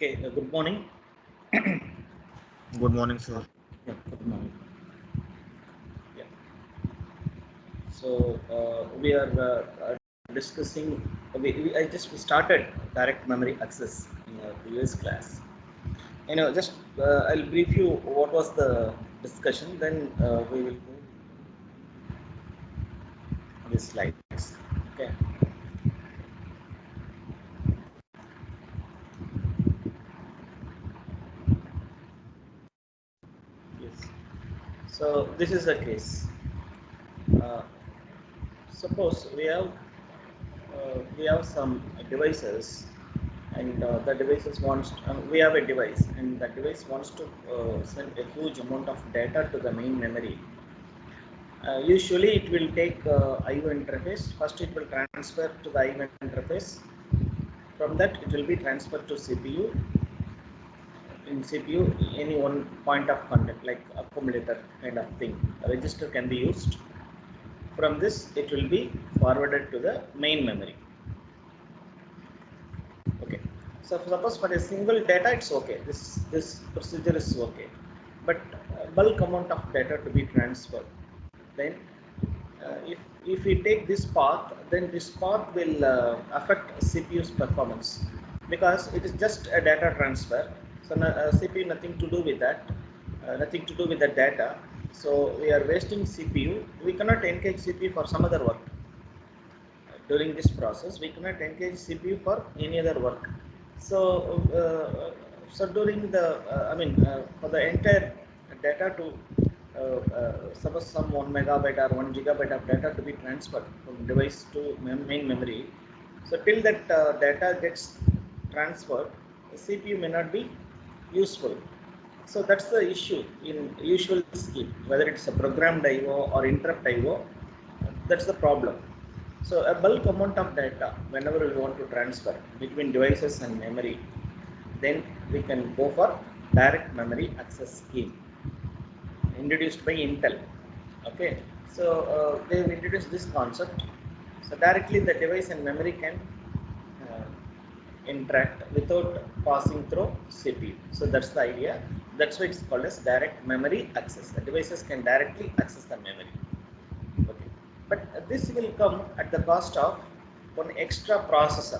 Okay, good morning. Good morning, sir. Yeah, good morning. Yeah. So we are discussing. I just started direct memory access in a previous class. Just I'll brief you what was the discussion. Then we will move on the slides. Okay. Yes. So this is the case. Uh, Suppose we have some devices and the devices wants we have a device and the device wants to send a huge amount of data to the main memory. Usually it will take IO interface. First it will transfer to the IO interface. From that it will be transferred to CPU. In CPU any one point of contact like accumulator kind of thing, a register can be used. From this it will be forwarded to the main memory. Okay, so suppose for a single data it's okay, this procedure is okay, but bulk amount of data to be transferred, then if we take this path, then this path will affect CPU's performance, because it is just a data transfer. So CPU nothing to do with that, nothing to do with the data. So we are wasting CPU. We cannot engage CPU for some other work. During this process we cannot engage CPU for any other work. So during the for the entire data to suppose some 1 megabyte or 1 gigabyte of data to be transferred from device to main memory. So till that data gets transferred, the CPU may not be useful. So that's the issue in usual scheme, whether it's a programmed IO or interrupt IO. That's the problem. So a bulk amount of data, whenever we want to transfer between devices and memory, then we can go for direct memory access scheme introduced by Intel. Okay, so they've introduced this concept. So directly the device and memory can interact without passing through CPU. So that's the idea. That's why it's called as direct memory access. The devices can directly access the memory. Okay, but this will come at the cost of one extra processor.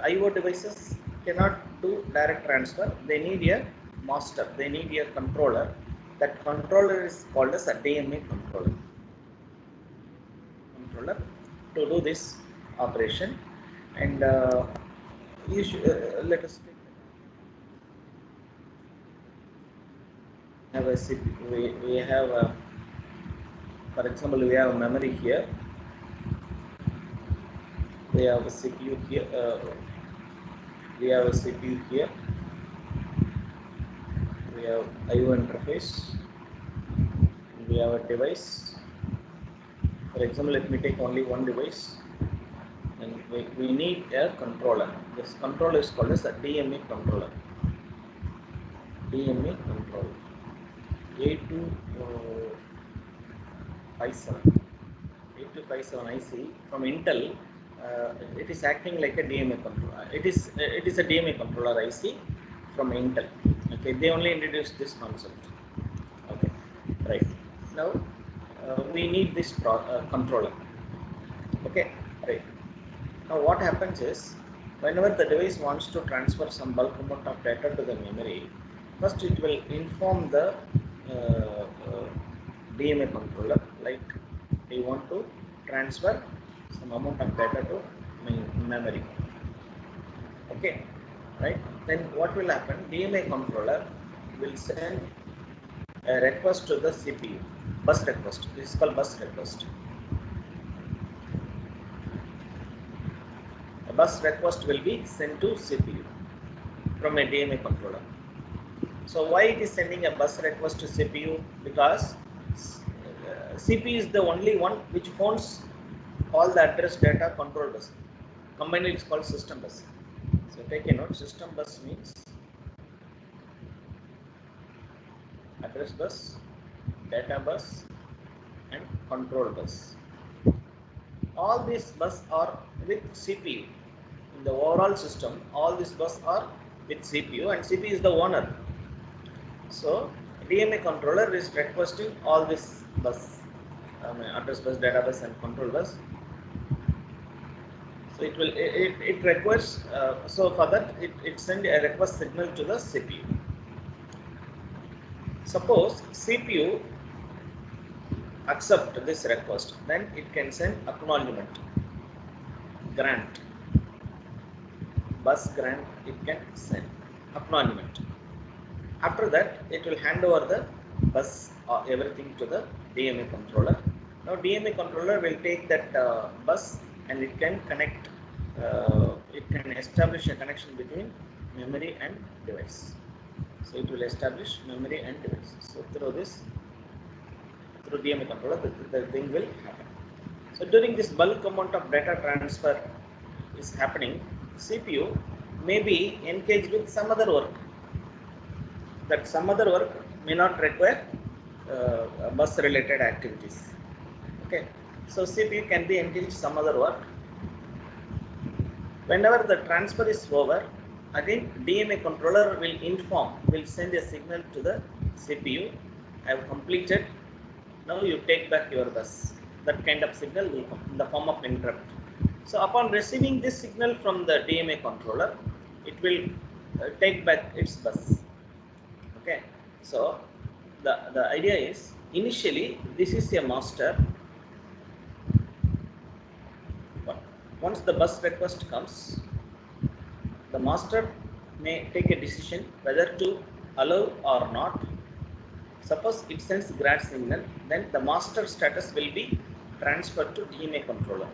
IO devices cannot do direct transfer. They need a master. They need a controller. That controller is called as a DMA controller. Controller to do this operation, and let us take have a CPU. We have for example, we have a memory here. We have a CPU here. We have a CPU here. We have IO interface. We have a device. For example, let me take only one device, and we need a controller. This controller is called as a DMA controller. DMA controller. A257. A257 IC from Intel. It is acting like a DMA controller. It is a DMA controller IC from Intel. Okay, they only introduced this concept. Okay, right. Now we need this controller. Okay, right. Now what happens is, whenever the device wants to transfer some bulk amount of data to the memory, first it will inform the DMA controller, like we want to transfer some amount of data to memory. Okay, right. Then what will happen? DMA controller will send a request to the CPU, bus request. This is called bus request. A bus request will be sent to CPU from a DMA controller. So why it is sending a bus request to CPU? Because CPU is the only one which owns all the address data control bus. Combined it's called system bus. So take a note, system bus means address bus, data bus, and control bus. All these bus are with CPU. In the overall system, all these bus are with CPU, and CPU is the owner. So DMA controller is requesting all this bus, address bus, data bus, and control bus. So it requires, so for that it send a request signal to the CPU. Suppose CPU accept this request, then it can send acknowledgement, grant, bus grant, it can send acknowledgement. After that, it will hand over the bus or everything to the DMA controller. Now DMA controller will take that bus and it can connect, it can establish a connection between memory and device. So it will establish memory and device. So through this, through DMA controller, the thing will happen. So during this bulk amount of data transfer is happening, CPU may be engaged with some other work. That some other work may not require bus related activities. Okay, so CPU can be engaged some other work. Whenever the transfer is over, again DMA controller will send a signal to the CPU. I have completed. Now you take back your bus. That kind of signal will come in the form of interrupt. So upon receiving this signal from the DMA controller, it will take back its bus. Okay, so the idea is, initially this is a master. Once the bus request comes, the master may take a decision whether to allow or not. Suppose it sends grant signal, then the master status will be transferred to DMA controller.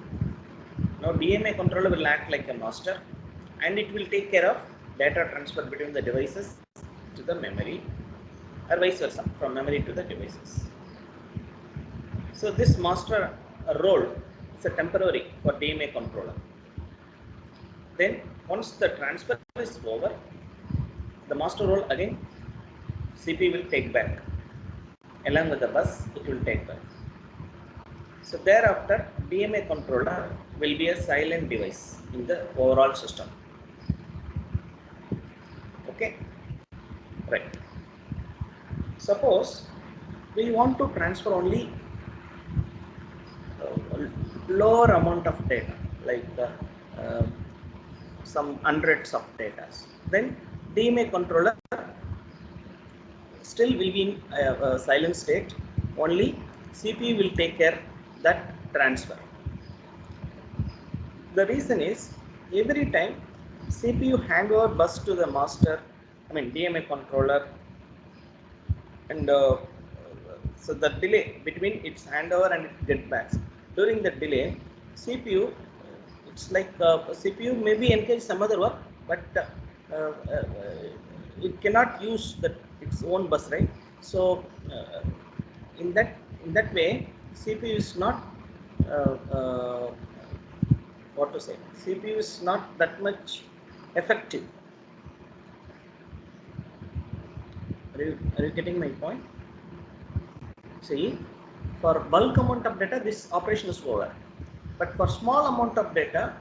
Now DMA controller will act like a master, and it will take care of data transfer between the devices to the memory, or vice versa, from memory to the devices. So this master role is a temporary for DMA controller. Then once the transfer is over, the master role again CPU will take back. Along with the bus, it will take back. So thereafter, DMA controller will be a silent device in the overall system. Okay, right. Suppose we want to transfer only lower amount of data, like some hundreds of data. Then DMA controller still will be in a silent state. Only CPU will take care that transfer. The reason is, every time CPU hand over bus to the master, DMA controller, and so the delay between its handover and it get back. During the delay, CPU, it's like CPU may be engaged some other work, but it cannot use its own bus, right? So in that way, CPU is not what to say. CPU is not that much effective. Are you getting my point? See, for bulk amount of data, this operation is over. But for small amount of data,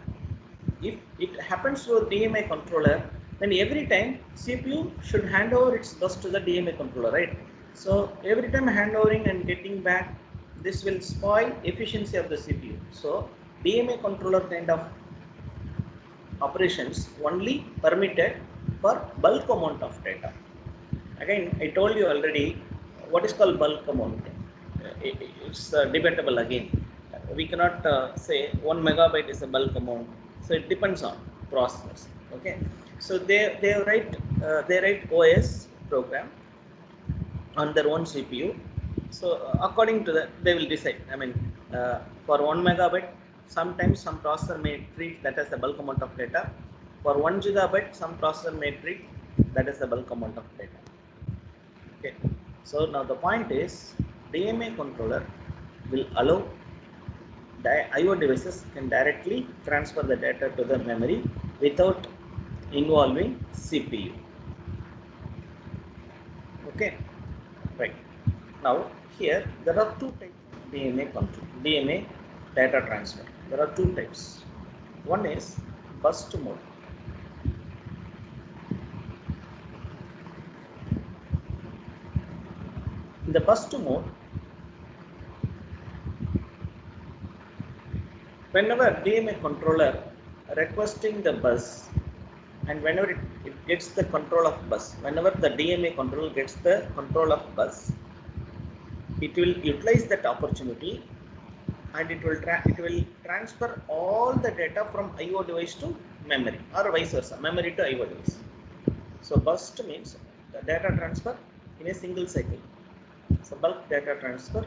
if it happens to a DMA controller, then every time CPU should hand over its bus to the DMA controller, right? So every time handovering and getting back, this will spoil efficiency of the CPU. So DMA controller kind of operations only permitted for bulk amount of data. Again, I told you already what is called bulk amount. It's debatable again. We cannot say 1 megabyte is a bulk amount. So it depends on processors. Okay. So they write OS program on their own CPU. So according to that, they will decide. For 1 megabyte, sometimes some processor may treat that as a bulk amount of data. For 1 gigabyte, some processor may treat that as a bulk amount of data. Okay. So now the point is, DMA controller will allow IO devices can directly transfer the data to the memory without involving CPU. Okay, right. Now here there are two types of DMA data transfer. There are two types. One is burst mode. In the bus to mode, whenever DMA controller requesting the bus, and whenever it gets the control of bus, whenever the DMA controller gets the control of bus, it will utilize that opportunity and it will transfer all the data from IO device to memory, or vice versa, memory to IO device. So burst means the data transfer in a single cycle. So bulk data transfer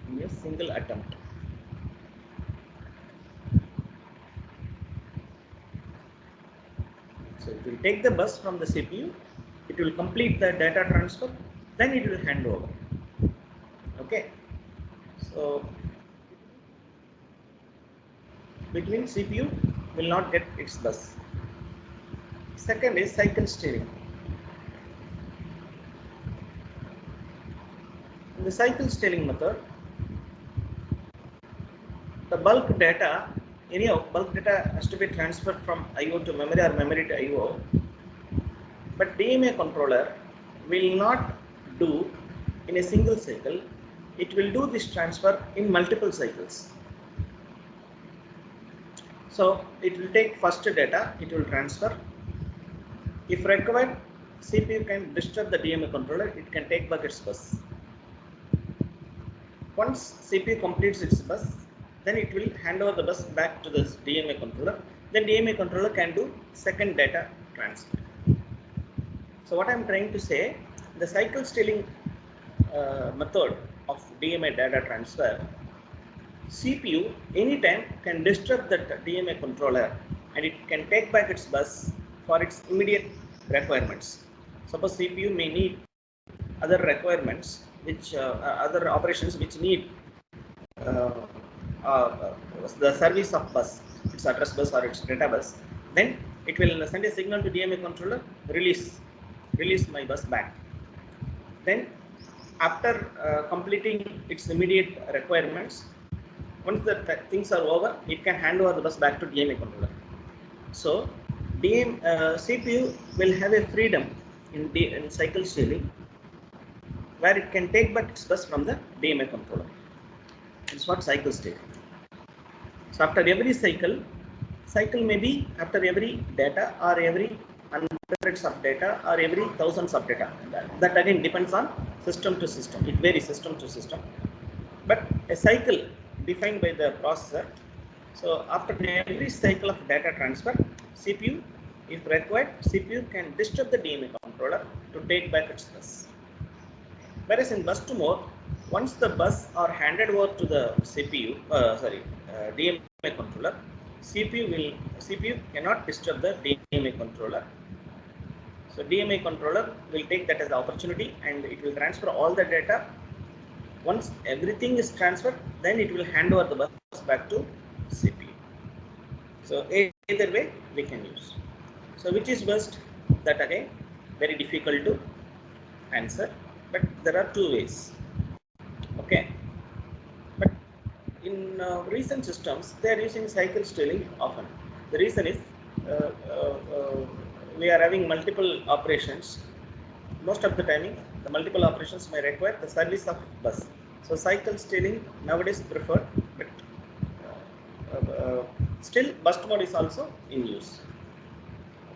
in a single attempt. So it will take the bus from the CPU, it will complete the data transfer, then it will hand over. Okay. So between CPU will not get its bus. Second is cycle steering. In the cycle steering method, the bulk data, anyhow, bulk data has to be transferred from IO to memory or memory to IO. But DMA controller will not do in a single cycle. It will do this transfer in multiple cycles. So it will take first data, it will transfer. If required, CPU can disturb the DMA controller, it can take back its bus. Once CPU completes its bus, then it will hand over the bus back to the DMA controller. Then DMA controller can do second data transfer. So what I am trying to say, the cycle steering method of DMA data transfer, CPU anytime can disturb the DMA controller and it can take back its bus for its immediate requirements. Suppose CPU may need other requirements, which other operations which need the service of bus, its address bus or its data bus, then it will send a signal to DMA controller, release my bus back. Then after completing its immediate requirements, once the things are over, it can hand over the bus back to DMA controller. So CPU will have a freedom in cycle steering where it can take back its bus from the DMA controller. It's what cycle steering. So after every cycle may be after every data or every hundreds of data or every thousands of data. That again depends on system to system. It varies system to system. But a cycle defined by the processor. So after every cycle of data transfer, CPU, if required, CPU can disturb the DMA controller to take back its bus. Whereas in bus to mode, once the bus are handed over to the CPU, DMA controller, CPU cannot disturb the DMA controller. So DMA controller will take that as the opportunity and it will transfer all the data. Once everything is transferred, then it will hand over the bus back to CPU. So either way we can use. So which is best? That again very difficult to answer, but there are two ways. Okay, but in recent systems they are using cycle steering often. The reason is we are having multiple operations. Most of the timing, the multiple operations may require the service of bus. So cycle steering nowadays preferred, but still bus mode is also in use.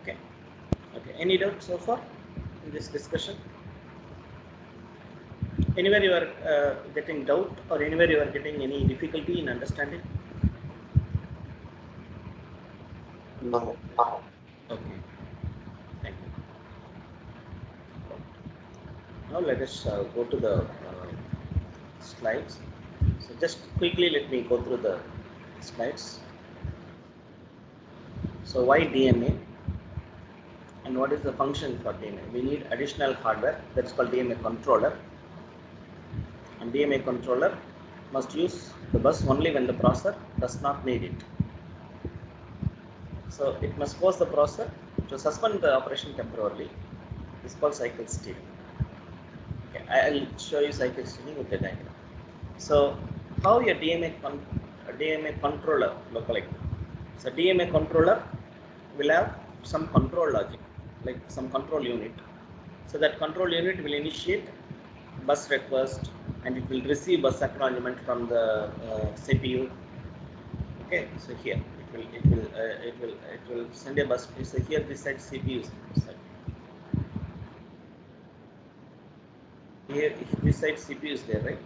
Okay. Okay. Any doubt so far in this discussion? Anywhere you are getting doubt, or anywhere you are getting any difficulty in understanding? No. Okay. Thank you. Now let us go to the slides. So just quickly let me go through the slides. So why DMA and what is the function for DMA? We need additional hardware, that's called DMA controller, and DMA controller must use the bus only when the processor does not need it. So it must force the processor to suspend the operation temporarily. This is called cycle steering. Okay, I'll show you cycle steering with the diagram. So how a DMA controller look like? So DMA controller will have some control logic, like some control unit. So that control unit will initiate bus request and it will receive bus acknowledgement from the CPU. Okay, so here it will send a bus. So here this side CPU side. Here this side CPU is there, right?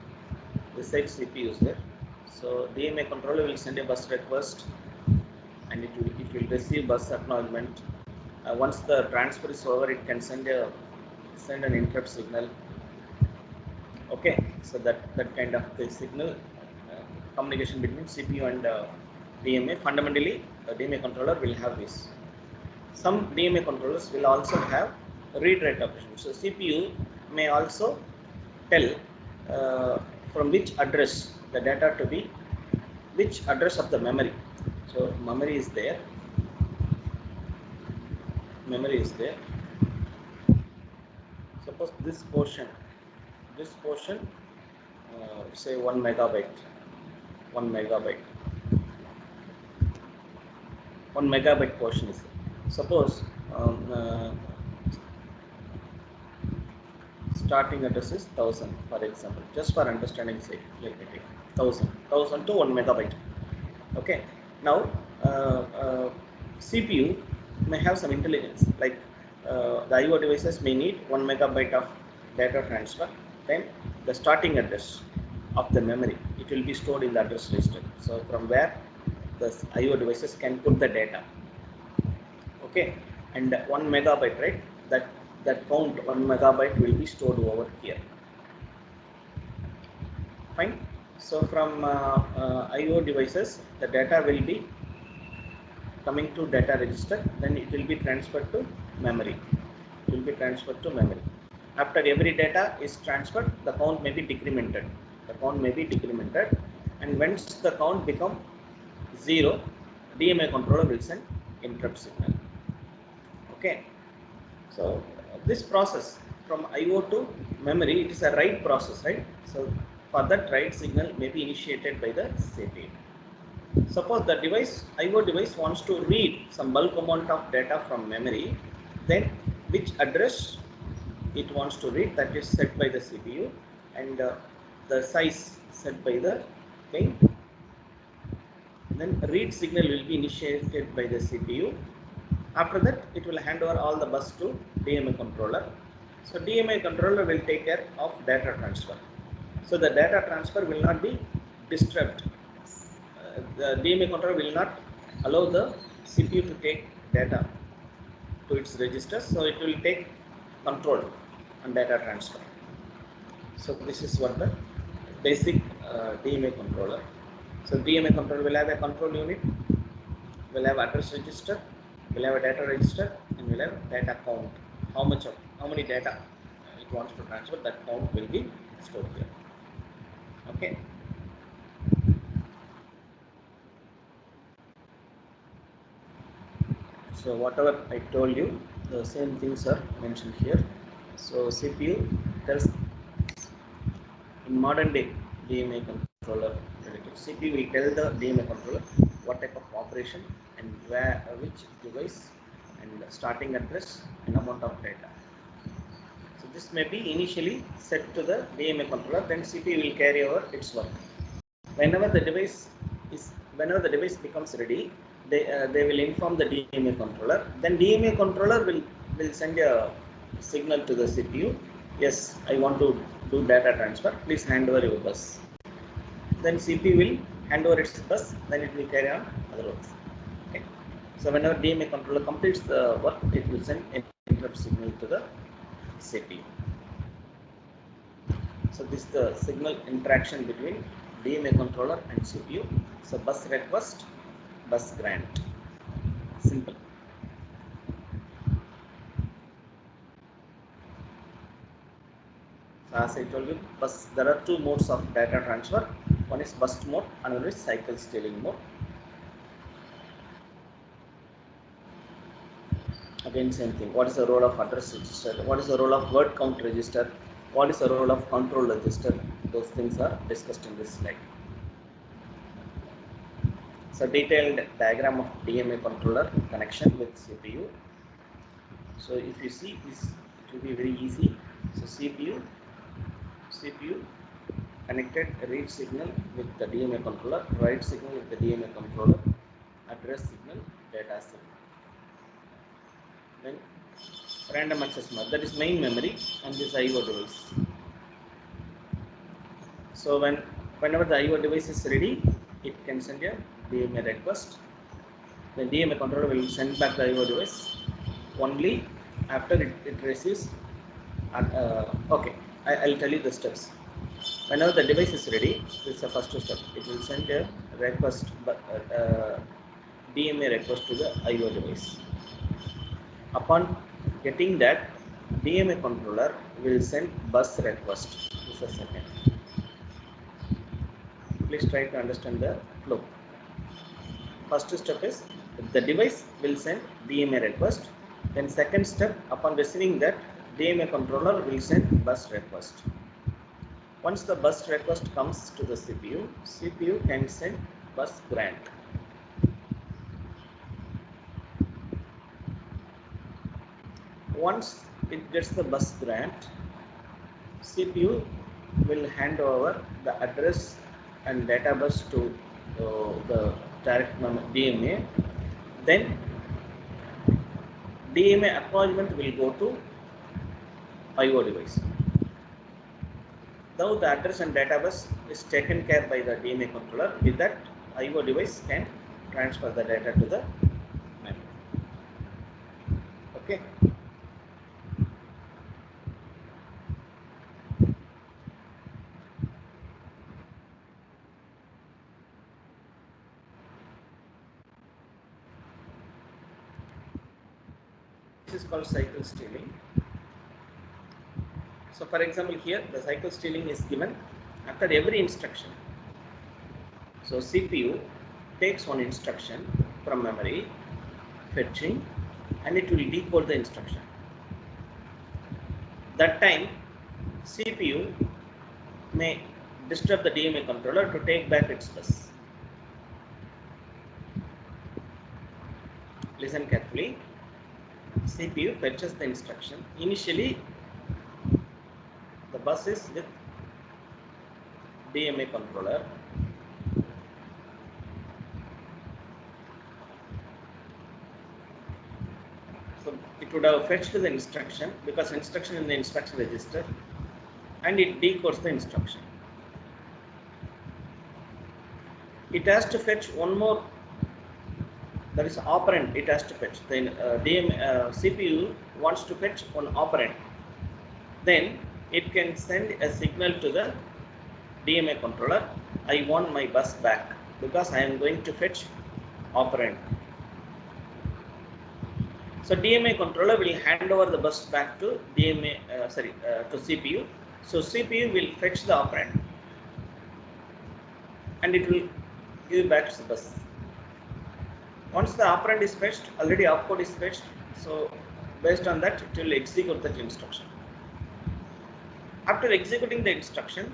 This side CPU is there. So DMA controller will send a bus request and it will receive bus acknowledgement. Once the transfer is over, it can send an interrupt signal. Okay, so that kind of the signal communication between CPU and DMA. Fundamentally, the DMA controller will have this. Some DMA controllers will also have read-write operation. So CPU may also tell from which address the data to be, which address of the memory. So memory is there. Suppose this portion, say 1 megabyte. 1 megabyte portion is there. Suppose starting address is 1000, for example, just for understanding sake. Let me take 1000 to 1 megabyte. Okay, now CPU may have some intelligence, like the IO devices may need 1 megabyte of data transfer. Then the starting address of the memory, it will be stored in the address register. So from where the IO devices can put the data. Okay, and 1 megabyte, right? That count 1 megabyte will be stored over here. Fine. So from IO devices, the data will be coming to data register. Then it will be transferred to memory. After every data is transferred, the count may be decremented. And once the count become 0, DMA controller will send interrupt signal. Okay. So this process from IO to memory, it is a write process, right? So for that write signal may be initiated by the CPU. Suppose the IO device wants to read some bulk amount of data from memory, then which address it wants to read, that is set by the CPU, and the size set by the thing. Then read signal will be initiated by the CPU. After that, it will hand over all the bus to DMA controller. So DMA controller will take care of data transfer. So the data transfer will not be disturbed. The DMA controller will not allow the CPU to take data to its register. So it will take control on data transfer. So this is what the basic DMA controller. So DMA controller will have a control unit, will have address register, will have a data register, and will have data count. How many data it wants to transfer, that count will be stored here. Okay. So whatever I told you, the same things are mentioned here. So CPU tells, in modern day DMA controller, CPU will tell the DMA controller what type of operation and which device and starting address and amount of data. So this may be initially set to the DMA controller, then CPU will carry over its work. Whenever the device becomes ready, they will inform the DMA controller. Then DMA controller will send a signal to the CPU. Yes, I want to do data transfer. Please hand over your bus. Then CPU will hand over its bus. Then it will carry on other works. Okay. So whenever DMA controller completes the work, it will send an interrupt signal to the CPU. So this is the signal interaction between DMA controller and CPU. So bus request, bus grant. Simple. So as I told you, there are two modes of data transfer. One is burst mode, another is cycle stealing mode. Again, same thing. What is the role of address register? What is the role of word count register? What is the role of control register? Those things are discussed in this slide. So detailed diagram of DMA controller connection with CPU. So if you see this, it will be very easy. So CPU connected read signal with the DMA controller, write signal with the DMA controller, address signal, data signal. Then random access memory, that is main memory, and this IO device. So whenever the IO device is ready, it can send a DMA request. The DMA controller will send back the IO device only after it receives. Okay, I'll tell you the steps. Whenever the device is ready, this is the first step. It will send a request, DMA request to the IO device. Upon getting that, DMA controller will send bus request. This is the second. Please try to understand the flow. First step is the device will send DMA request. Then second step, upon receiving that, DMA controller will send bus request. Once the bus request comes to the CPU can send bus grant. Once it gets the bus grant, CPU will hand over the address and data bus to the direct DMA. Then DMA acknowledgement will go to IO device. Now the address and data bus is taken care by the DMA controller. With that, IO device can transfer the data to the memory. Okay. This is called cycle stealing. So for example, here the cycle stealing is given after every instruction. So CPU takes one instruction from memory, fetching, and it will decode the instruction. That time CPU may disturb the DMA controller to take back its bus. Listen carefully. CPU fetches the instruction. Initially, the bus is with DMA controller. So it would have fetched the instruction because instruction in the instruction register, and it decodes the instruction. It has to fetch one more, that is operand. It has to fetch. Then CPU wants to fetch one operand. Then it can send a signal to the DMA controller. I want my bus back because I am going to fetch operand. So DMA controller will hand over the bus back to to CPU. So CPU will fetch the operand, and it will give back the bus. Once the operand is fetched, already opcode is fetched. So based on that, it will execute that instruction. After executing the instruction,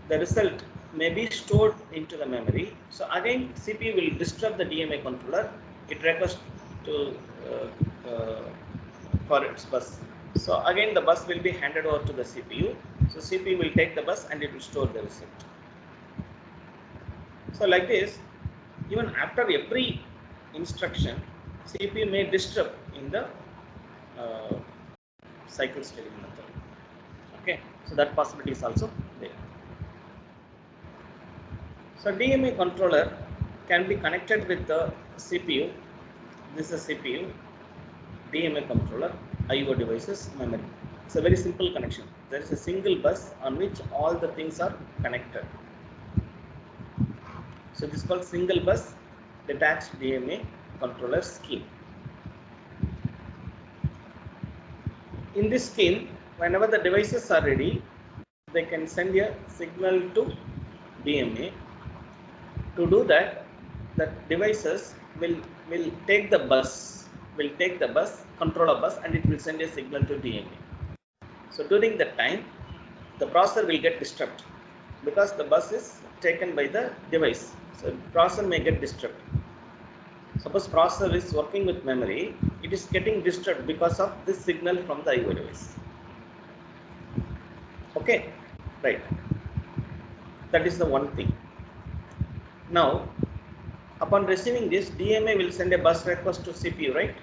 the result may be stored into the memory. So again, CPU will disturb the DMA controller. It requests to for its bus. So again, the bus will be handed over to the CPU. So CPU will take the bus and it will store the result. So like this, even after every instruction, CPU may disturb in the cycle stealing method. Okay, so that possibility is also there. So DMA controller can be connected with the CPU. This is CPU, DMA controller, IO devices, memory. It's a very simple connection. There is a single bus on which all the things are connected. So this is called single bus detached DMA controller scheme. In this scheme, whenever the devices are ready, they can send a signal to DMA. To do that, the devices will take the bus, controller bus, and it will send a signal to DMA. So during that time, the processor will get disturbed because the bus is taken by the device. So the processor may get disturbed. Suppose processor is working with memory, it is getting disturbed because of this signal from the IO device. Okay, right. That is the one thing. Now, upon receiving this, DMA will send a bus request to CPU, right?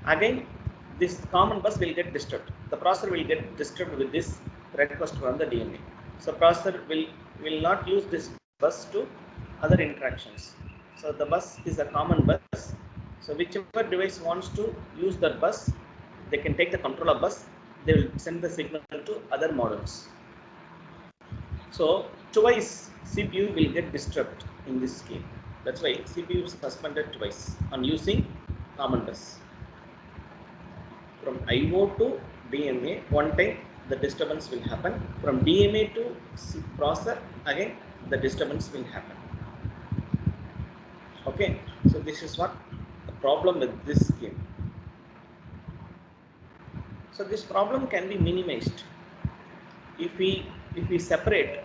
Again, this common bus will get disturbed. The processor will get disturbed with this request from the DMA. So processor will not use this bus to other interactions. So the bus is a common bus. So whichever device wants to use that bus, they can take the controller bus. They will send the signal to other modules. So twice CPU will get disturbed in this scheme. That's why CPU is suspended twice on using common bus. From IO to DMA, one time the disturbance will happen. From DMA to processor, again the disturbance will happen. Okay, so this is what the problem with this scheme. So this problem can be minimized if we separate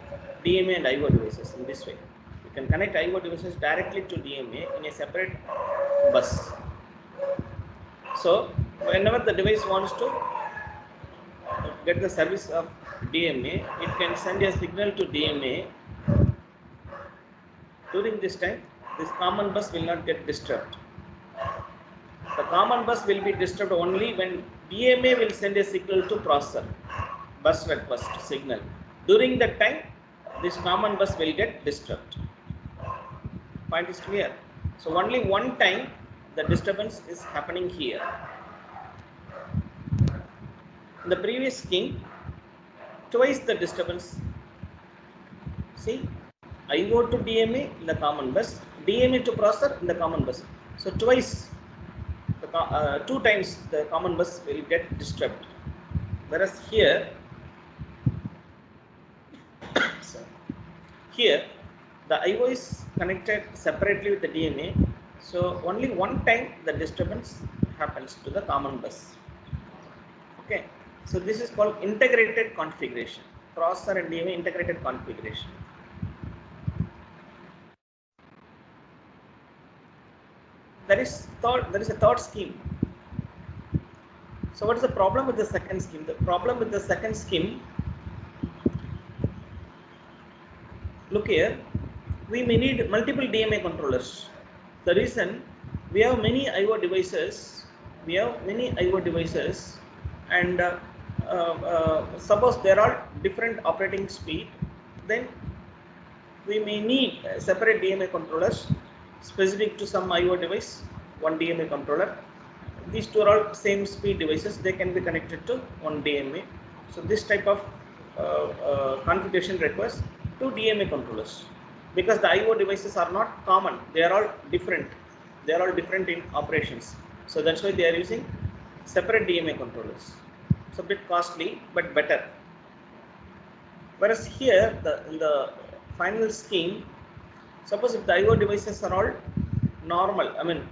DMA and IO devices in this way. We can connect IO devices directly to DMA in a separate bus. So whenever the device wants to get the service of DMA, it can send a signal to DMA. During this time, this common bus will not get disturbed. The common bus will be disturbed only when DMA will send a signal to processor, bus request signal. During that time, this common bus will get disturbed. Point is clear. So only one time the disturbance is happening here. In the previous scheme, twice the disturbance. See, IO to DMA in the common bus, DMA to processor in the common bus. So twice, two times the common bus will get disturbed. Whereas here, the IO is connected separately with the DMA. So only one time the disturbance happens to the common bus. Okay. So this is called integrated configuration. Processor and DMA integrated configuration. There is a third scheme. So what is the problem with the second scheme? The problem with the second scheme, look here, we may need multiple DMA controllers. The reason, we have many IO devices, and suppose there are different operating speed, then we may need separate DMA controllers specific to some IO device, one DMA controller. These two are all same speed devices, they can be connected to one DMA. So this type of configuration requires two DMA controllers, because the IO devices are not common, they are all different. They are all different in operations. So that's why they are using separate DMA controllers. It's a bit costly, but better. Whereas here, in the final scheme, suppose if the IO devices are all normal, I mean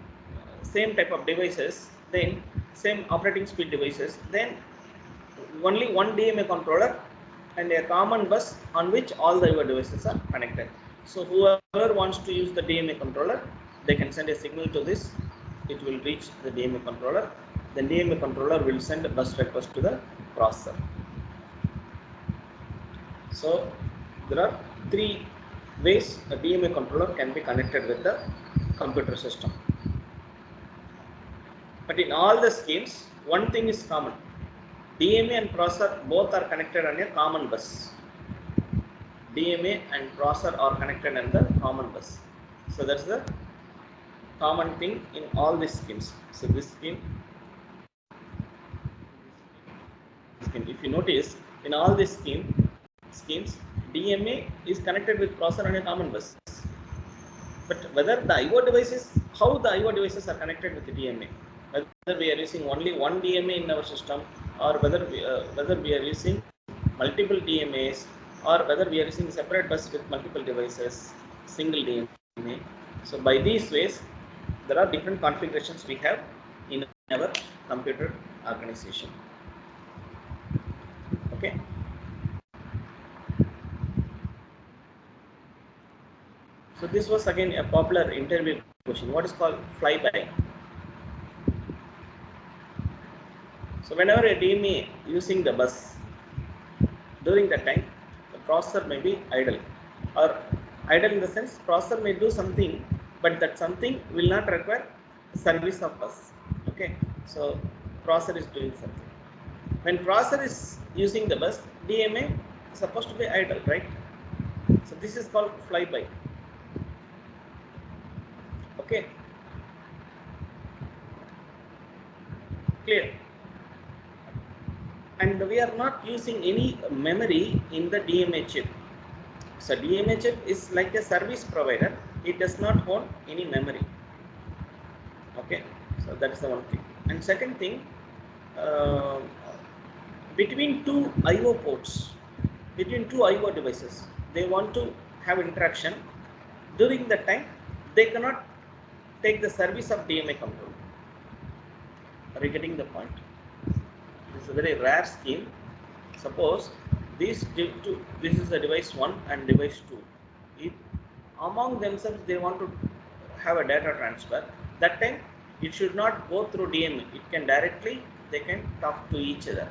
same type of devices, then same operating speed devices, then only one DMA controller and a common bus on which all the IO devices are connected. So whoever wants to use the DMA controller, they can send a signal to this, it will reach the DMA controller, the DMA controller will send a bus request to the processor. So there are three ways a DMA controller can be connected with the computer system. But in all the schemes, one thing is common. DMA and processor both are connected on a common bus. DMA and processor are connected on the common bus. So that's the common thing in all these schemes. So this scheme, if you notice, in all these schemes, DMA is connected with processor on a common bus. But whether the IO devices, how the IO devices are connected with the DMA, whether we are using only one DMA in our system, or whether we are using multiple DMAs, or whether we are using separate bus with multiple devices, single DMA. So by these ways, there are different configurations we have in our computer organization. Okay. So this was again a popular interview question. What is called flyby? So whenever a DMA using the bus, during that time, the processor may be idle, or idle in the sense processor may do something, but that something will not require service of bus. Okay, so processor is doing something. When processor is using the bus, DMA is supposed to be idle, right? So this is called flyby. Okay, clear? And we are not using any memory in the DMA chip. So DMA chip is like a service provider. It does not own any memory. Okay, so that's the one thing. And second thing, uh, between two I/O ports, between two I/O devices, they want to have interaction. During that time, they cannot take the service of DMA control. Are you getting the point? This is a very rare scheme. Suppose this is the device 1 and device 2. If among themselves they want to have a data transfer, that time it should not go through DMA. It can directly, they can talk to each other.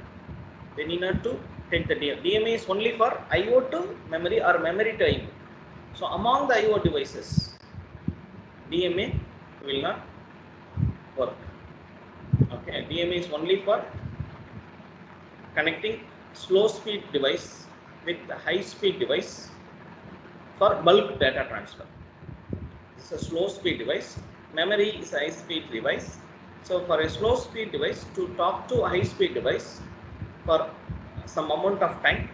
They need not to take the DMA. DMA is only for I/O to memory or memory to I/O. So among the I/O devices, DMA will not work. Okay, DMA is only for connecting slow speed device with high speed device for bulk data transfer. This is a slow speed device. Memory is a high speed device. So for a slow speed device to talk to a high speed device for some amount of time,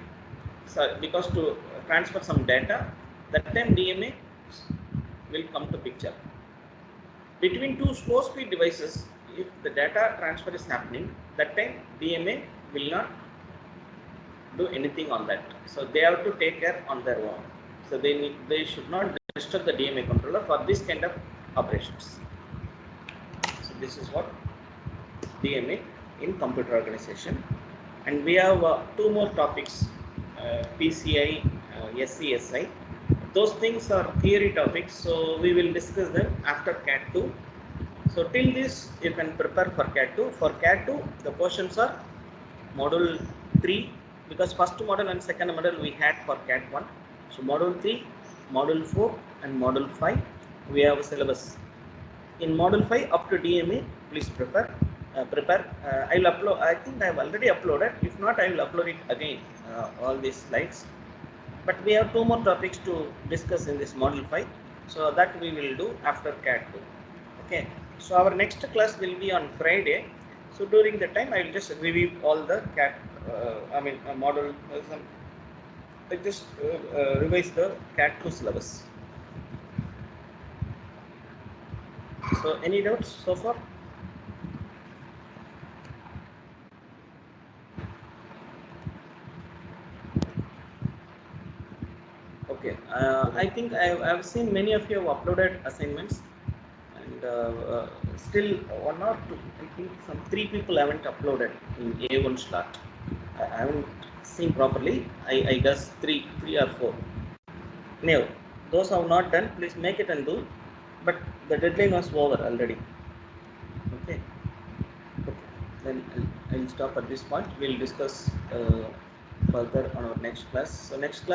so because to transfer some data, that time DMA will come to picture. Between two slow speed devices, if the data transfer is happening, that time DMA will not do anything on that. So they have to take care on their own. So they should not disturb the DMA controller for this kind of operations. So this is what DMA in computer organization. And we have two more topics, PCI, SCSI. Those things are theory topics, so we will discuss them after CAT 2. So till this you can prepare for CAT 2. For CAT 2, the questions are module 3, because first module and second module we had for CAT 1. So module 3, module 4 and module 5 we have a syllabus. In module 5 up to DMA, please prepare. I will upload. I think I have already uploaded. If not, I will upload it again. All these slides. But we have two more topics to discuss in this module 5. So that we will do after CAT 2. Okay. So our next class will be on Friday. So during the time, I will just review all the CAT. Model. I just revise the CAT 2 syllabus. So any doubts so far? Okay, I think I've seen many of you have uploaded assignments, and still one or two, I think some 3 people haven't uploaded in A1 slot. I haven't seen properly. I guess three or 4. No, those who have not done, please make it and do. But the deadline was over already. Okay. Then I'll stop at this point. We'll discuss further on our next class. So next class.